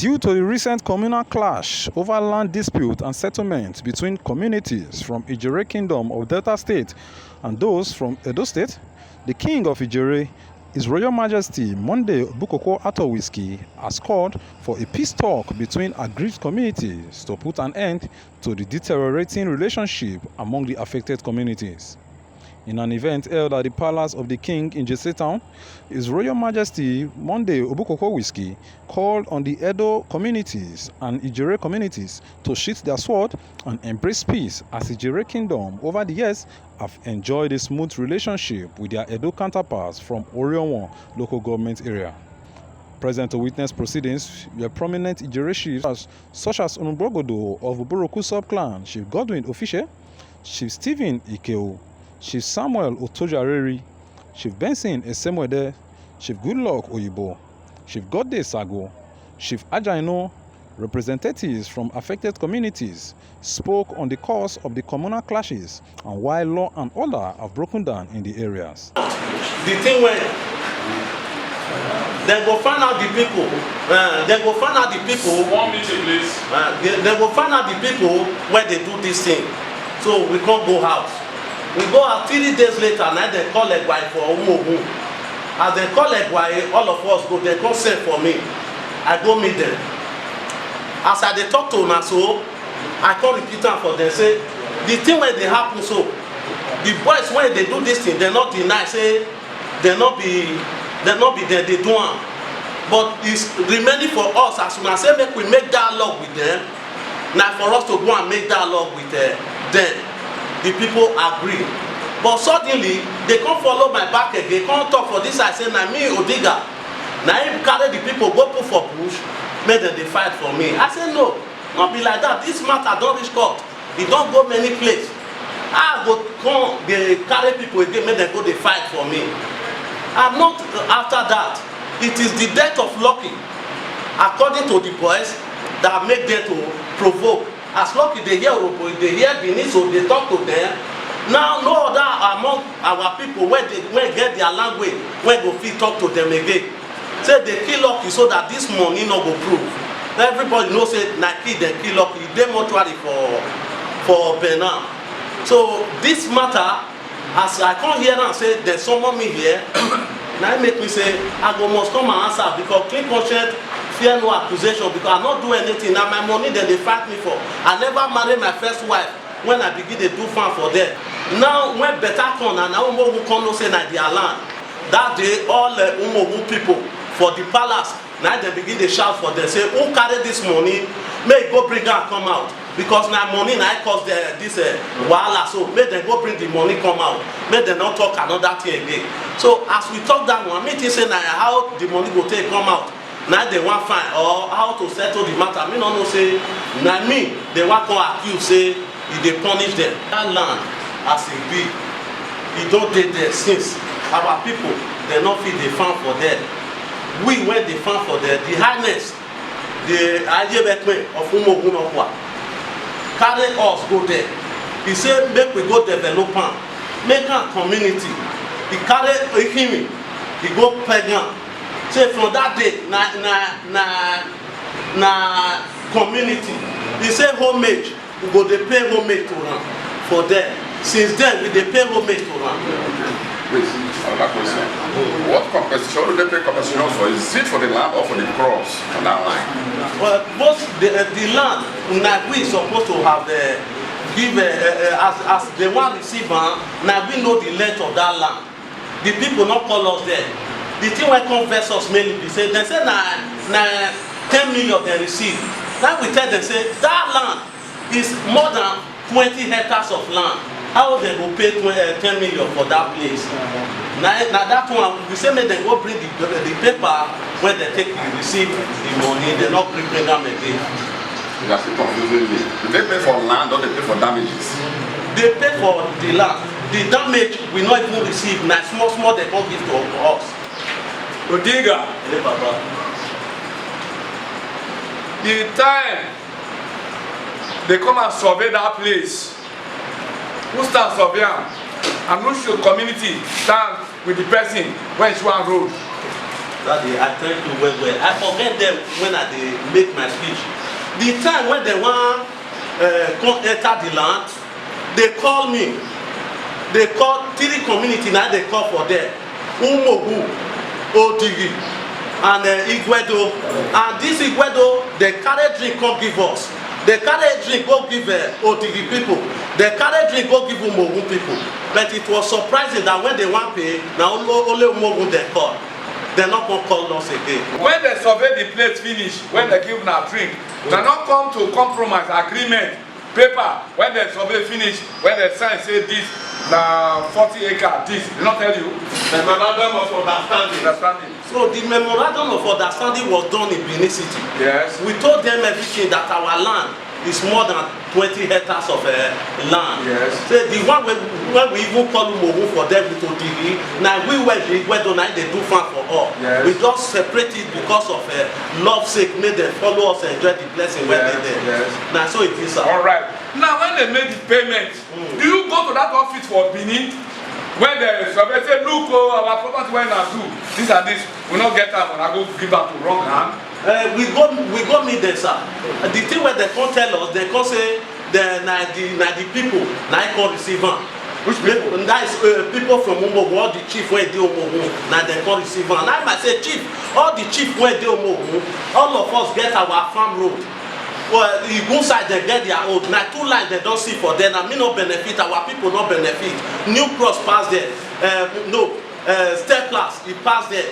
Due to the recent communal clash over land dispute and settlement between communities from Ijere Kingdom of Delta State and those from Edo State, the King of Ijere, His Royal Majesty Monday Bukoko Atowiski, has called for a peace talk between aggrieved communities to put an end to the deteriorating relationship among the affected communities. In an event held at the Palace of the King in Jesse Town, His Royal Majesty Monday Obukokowiski called on the Edo communities and Ijere communities to sheath their sword and embrace peace, as Ijere Kingdom over the years have enjoyed a smooth relationship with their Edo counterparts from Orionwa local government area. Present to witness proceedings were prominent Ijere chiefs such as Onubrogodo of Uboroku sub-clan, Chief Godwin Ofishe, Chief Stephen Ikeo, Chief Samuel Otojareri, Chief Benson Esemwede, Chief Goodluck Oyibo, Chief Godde Sago, Chief Ajaino. Representatives from affected communities spoke on the cause of the communal clashes and why law and order have broken down in the areas. The thing when they go find out the people, they go find out the people. 1 minute, please. They go find out the people where they do this thing. So we can't go out. We go out 3 days later, and they call Egwai for Umuogun. As they call Egwai, all of us go, they come send for me. I go meet them. As I they talk to una so, I can't repeat them for them. Say, the thing where they happen so, the boys when they do this thing, they not deny, say, they not be there, they do it. But it's remaining for us, as soon as say, make we make dialogue with them, now for us to go and make dialogue with them, the people agree. But suddenly, they can't follow my back again, they can't talk for this. I say, now me, Odiga, now if carry the people, go put for push, make them they fight for me. I say, no, not be like that. This matter don't reach court. It don't go many places. I go come, they carry people again, make them go they fight for me. I'm not after that. It is the death of Lucky, according to the boys, that make them to provoke. As Lucky they hear Orobo, they hear Benin, so they talk to them. Now no other among our people where they get their language, when go fit talk to them again. Say they kill Lucky so that this money no go prove. Everybody knows say Nike they kill Lucky, they mortuary for Benin. So this matter, as I come here and say there's someone me here, now it make me say I go must come and answer, because clean conscience fear no accusation, because I not do anything. Now my money then they fight me for. I never married my first wife when I begin to do farm for them. Now when better come and now Umogu come no say na their land. That day all Umogu people for the palace, now they begin to shout for them, say who carry this money, may go bring and come out. Because now money now cause this wahala, so make them go bring the money come out. Make them not talk another thing again. So as we talk that one, me think say now how the money go take come out. Now they want find or how to settle the matter. Me no know say now me they want to accuse say if they punish them. That land as it be, it don't take there since our people they not fit the farm for them. We when they farm for them, the highness, the Ajebekwe of Umogun Okwa carry us go there. He say make we go develop am, make am community. He carry him, he go pregnant. Say from that day na community. He say homage, we go dey pay homage to am for them. Since then we dey pay homage to am. Please, another question. What compensation do they pay compensation for? Is it for the land or for the crops on that line? Well, both the land, now we supposed to have give as the one receiver. Now we know the length of that land. The people not call us there. The thing when converse us mainly be say they say na 10 million they receive. Now we tell them say that land is more than 20 hectares of land. How they go pay 10 million for that place? Now that one we say make them go bring the paper when they take receive the money. They not bring them again. You are still confusing me. Do they pay for land or they pay for damages? They pay for the land. The damage we not even receive. Now small they can't give to us. Odiga, the time they come and survey that place, who stand survey am? And who should community stand with the person when she want road? Daddy, I thank you well. I forget them when I dey make my speech. The time when they wan come enter the land, they call me. They call 3 community now they call for them. Umogu, Odigi, and Igwedo. And this Igwedo, they carry drink come give us. They carry drink go give Odigi people. They carry drink go give Umogu people. But it was surprising that when they want pay, now only Umogu they call. They not gonna call us again. When they survey the place finish, when they give na drink, they not come to compromise agreement paper. When they survey finish, when they sign say this na 40 acre this, they not tell you. Memorandum of understanding. So the memorandum of understanding was done in Benin City. Yes. We told them everything that our land is more than 20 hectares of land. Yes. So the one when we even call Umogu for them with Odigi, now we were they do farm for all. Yes. We just separate it because of love's sake, made them follow us and enjoy the blessing when they there. Yes. Now so it is. All right. Now when they make the payment, do you go to that office for Benin? When they survey say, look, our property when I do this and this, we not get time when I go give out to wrong hand. We go meet them, sir. The thing where they can't tell us, they can't say the people now can't receive them. Which people? That is people from Umogu, all the chief where they Umogu, now they can't receive them. And I might say, chief, all the chief where they Umogu, all of us get our farm road. Well, the good side they get their own. Now 2 lines they don't see for them. And me no benefit, our people not benefit. New Cross pass there. Step class, he passed there.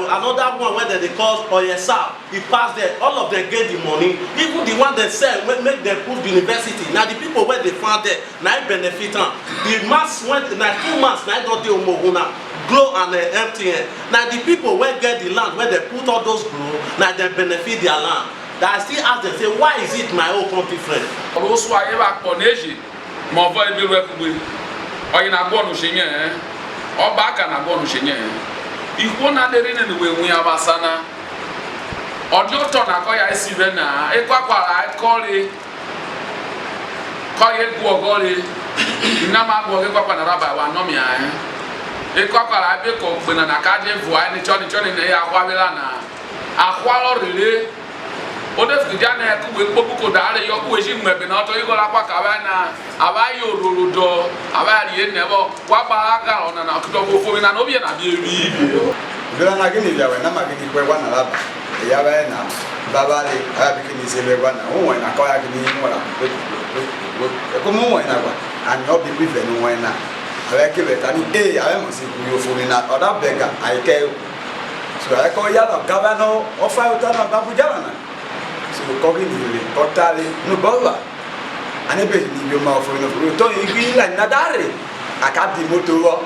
Another one where they call Oyesa, he passed there. All of them get the money. Even the one they sell, make them put the university. Now the people where they found there, now benefit. The mass went, now 2 months, now don't do Umoguna. Glow and MTN. Now the people where get the land, where they put all those glow, now they benefit their land. That I still ask them, say, why is it my own country friend? Also, I ever coneji, my boy be working. Or in a bonu shenye, or back and a bonu shenye. If one are the reason we have a sana, or your turn a coya sivena, a quaqua, I call it Guagoli, Nama Guagapa Rabba, one nomia. A quaqua, I pick up when an Acadian voix, and Johnny in the Aquavilana. Aqualo relay. Odef kijana ku we poku dare yo ku eji mebe na to igola kwa kabana abayi ororodo abayi enebo kwa baraga ona na kuto go fo na no bi na bi ebi bila na gini bia we na magini kwe wana laba ya ba na babale abi kini sebe wana o we na ko ya gini mo la ko mo we na kwa and no be be no we na abe ke be tani abe mo si ku yo fo na oda bega ai ke so ai ko ya la gabano o fa utana babu jalana so kogi ni totally no bola ane be ni yo ma fo no fo to igi la na dare aka di moto wo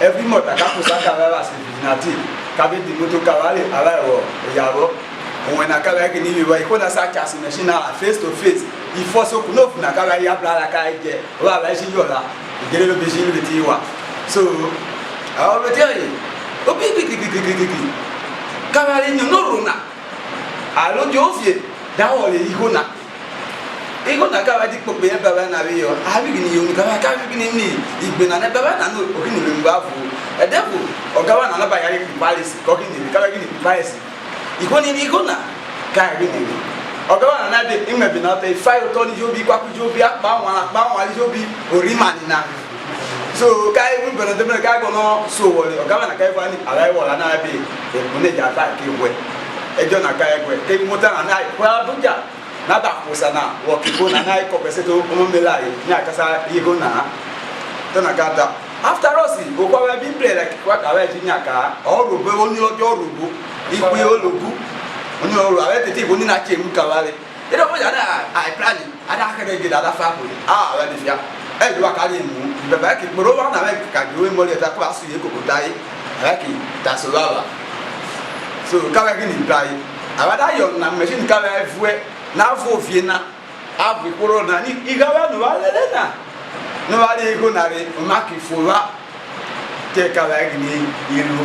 every month aka ko saka ba se binati ka be di moto ka wale ala wo yawo won na ka ba ke ni wa ko na sa chas machine na face to face il faut so ku no fu na ka ba ya bla la ka je wa ba shi yo la igere lo be shi lo ti wa so awo be ti o bi ka ba le no runa alo jofie dawo le igona ka ba di pope e baba na bi yo abi gini yo ni ka bi ni igbe na baba na no okini le mba fu e defu o ka ba na ba ya ki palace ko gini ka ba gini palace igona ka gini o ka ba na de ime bi na te fa yo to ni jobi kwa ku jobi apa wa jobi ori mani na so ka e bu bana de ka go no so wole o ka ba na ka fa ni ala e wala na bi e mu ne ja ta ki we ejo na ka egwe ke muta na kwa buja na da kusana wo kiko na na ko pese to mo melai ni akasa yigo na to na kata after us go kwa bi play like kwa ka wa ji nyaka o ro be oni ojo rubu ipe ologu oni o ro awe tete bo ni na che mu ka wale e do boja na I plan ada ka de gida da fa ko wa de fia e do ka ri mu be ba ki pro wa na ka do mo le ta kwa su ye ko ko dai ki ta so baba so kawa gini play abada yo na machine kawa fue na fo fie na abu koro na ni igawa no wale na no wale go na re maki fowa te kawa gini iru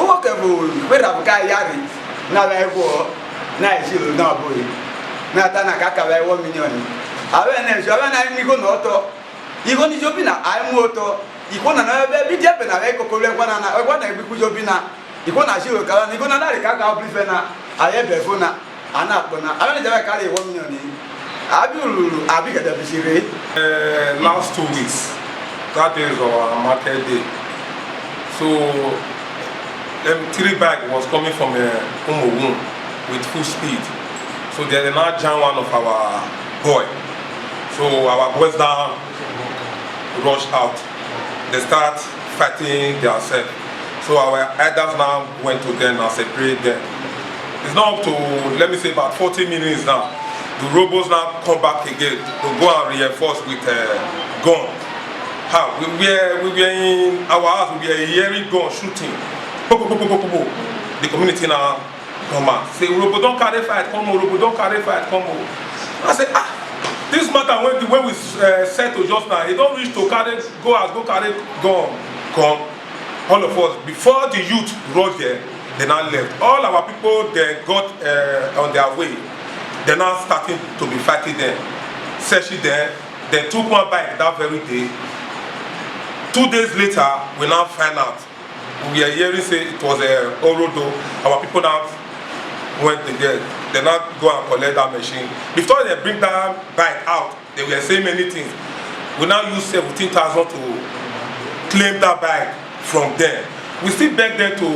o ke bo we da ka yari na ba go na isi na boy na ta na ka kawa 1 million awe na so awe na ni go no to igo ni jobi na ai mu to iko na na be bi je be na we ko ko le kwa na bi ku jobi na iko na shi kala ni ko na dare ka ka brief na aye be fo na ana ko na abi de ka le 1 million ni abi ululu abi ka da bishire last 2 weeks that is our market day. So 3 bike was coming from Umugun with full speed. So they now jam one of our boy. So our boys now rush out. They start fighting themselves. So our elders now went to them and separate them. It's now up to, let me say, about 40 minutes now. The robots now come back again to go and reinforce with gun. How? We were in our house, we were hearing gun shooting. The community now come out. Say, Robo don't carry fight, come on, Robo don't carry fight, come on. I said, this matter when we settle just now, it don't reach to carry, go carry gun, come. All of us, before the youth rode there, they now left. All our people, they got on their way. They're now starting to be fighting them. Searching them. They took one bike that very day. 2 days later, we now find out. We are hearing say it was a Orodo. Our people now went there. They now go and collect that machine. Before they bring that bike out, they were saying many things. We now use 17,000 to claim that bike from them. We still beg them to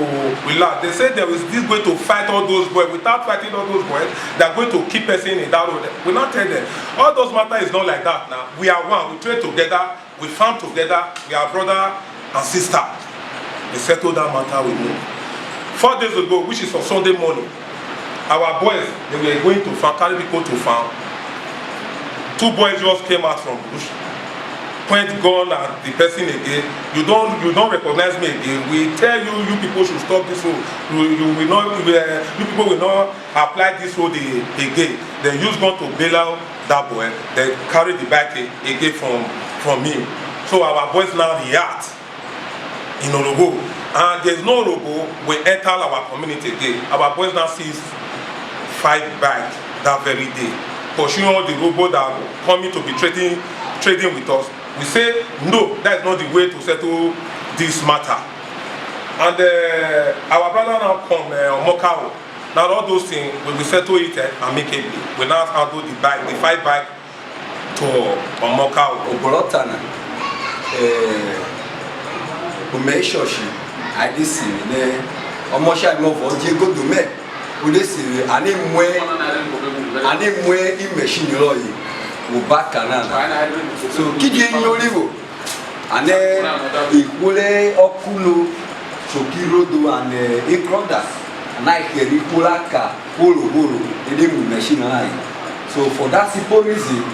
relax. They say there is this way to fight all those boys. Without fighting all those boys, they are going to keep us in that road. We not tell them. All those matters is not like that now. We are one. We trade together. We farm together. We are brother and sister. They settle that matter with me. 4 days ago, which is on Sunday morning, our boys, they were going to farm, carry people to farm. 2 boys just came out from bush, point gun at the person again. You don't recognize me again. We tell you, you people should stop this road. You people will not apply this road again. They use gun to bail out that boy. They carry the bike again from him. So our boys now react in Orogo, and there's no Orogo. We enter our community again. Our boys now sees 5 bikes that very day, pursuing all the robots that are coming to be trading with us. We say no, that is not the way to settle this matter. And our brother now come Mokao. Now all those things we will settle it amicably. We now handle the 5 bike to Mokao. Obolotana. Umeshoshi. I disi ne. Omosha imovo Diego Dume. Udesi ani mwe imeshini loyi. Ubaka nana. So kiji nyolivo. Ane ikule okulo chokirodo ane ikroda. Na ikeri kulaka holo edemu machine line. So for that simple reason,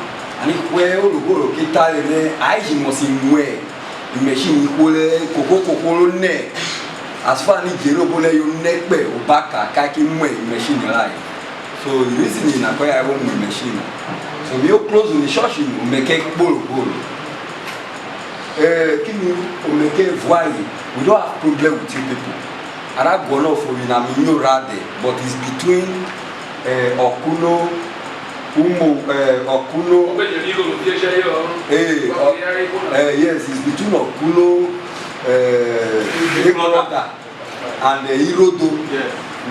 ani kwe holo kitale ne aiji mosimwe machine ikule kokolo ne. As far as Jerobo le you nekbe ubaka kaki mwe machine line. So the reason is na kwa ya machine. So we close on the church, we make a bolo. We don't have problem with you people. And I go now for you na minyo rade, but it's between Okuno, Okuno. Yes, it's between Okuno, and Irodo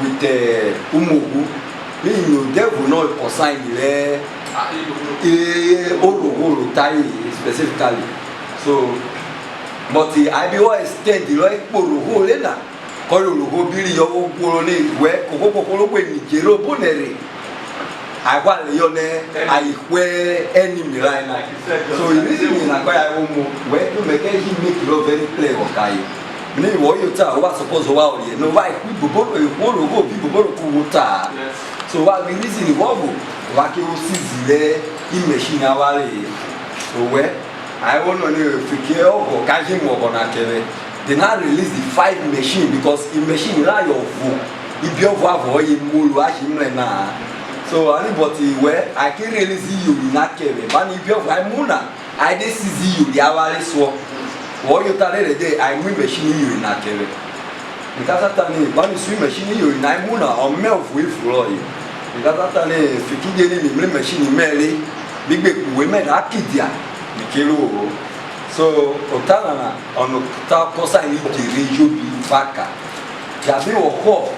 with Umugu. You devil not consign there. Oro tie specifically. So, but the IBO extend the right Oro Lena. Kolo Bili Yo Polone, where Coco when Jero Bonere. I want Yone, I wear any line. So, it isn't in a quiet where you make love very play or guy. Many warriors are what suppose wow, you know why people go people. So what we reason the wobble, what you see there in machine away. So where I want to know if you or catching more on a TV. They now release the 5 machine because in machine lie of if you have or you move him na. So anybody where I can really see you in that TV. But if you have Muna, I just see you the hourly so. What you tell the day I move machine you in that TV. Because after me, when you swim machine you in Muna or melt with floor. Because after me, if you machine merely big women are kidia, the kilo. So, Otana on the top course I need to rejoin Baka. Jabi woko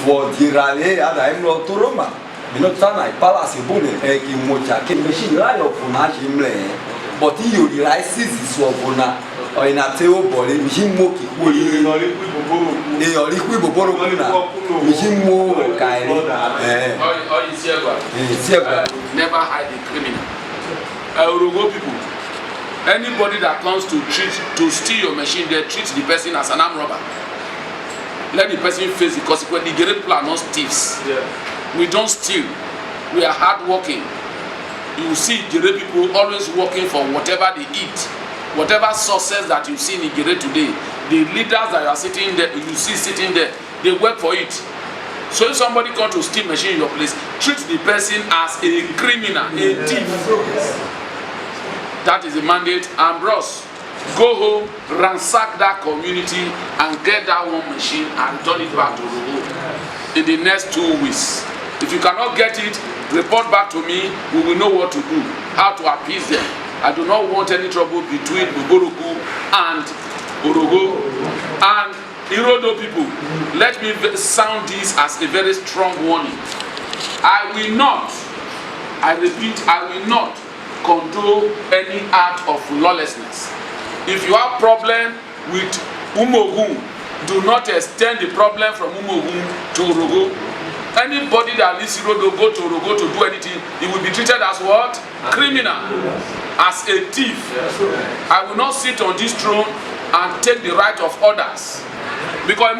wo dirale ada imlo toroma. Minota na palace bone ki mocha ki machine la yo funa jimle. But you realize this wona o ina te o bole machine mo ki ko yi no ri ku boboro kuna machine mo kai never hide the criminal. Urogo people, anybody that comes to steal your machine, they treat the person as an armed robber. Let the person face the consequence. The great people are not thieves. Yeah. We don't steal. We are hardworking. You see Igere people always working for whatever they eat. Whatever success that you see in Igere today, the leaders that you are sitting there, you see sitting there, they work for it. So if somebody comes to steal machine in your place, treat the person as a criminal, a thief. That is the mandate. And bros, go home, ransack that community and get that one machine and return it back to Urogo in the next 2 weeks. If you cannot get it, report back to me. We will know what to do, how to appease them. I do not want any trouble between Uborogu and Urogo. And Irodo people, let me sound this as a very strong warning. I will not, I repeat, I will not condone any act of lawlessness. If you have problem with Umogun, do not extend the problem from Umogun to Urogo. Anybody that leaves Irodo go to Urogo to do anything, he will be treated as what? Criminal, as a thief. I will not sit on this throne and take the right of others. Because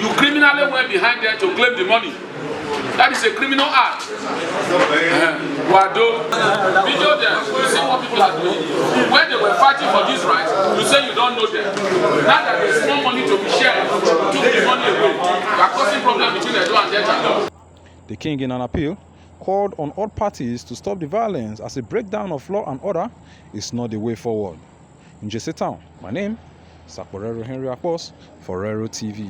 you criminally went behind there to claim the money. That is a criminal act. Wado, video them, you see what people are doing. When they were fighting for this right, you say you don't know them. Now that there is no money to be shared, took the money away. You are causing problem between Edo and Delta. The king, in an appeal, called on all parties to stop the violence as a breakdown of law and order is not the way forward. In Jesse Town, my name is Sakborero Henry Akpos for Rero TV.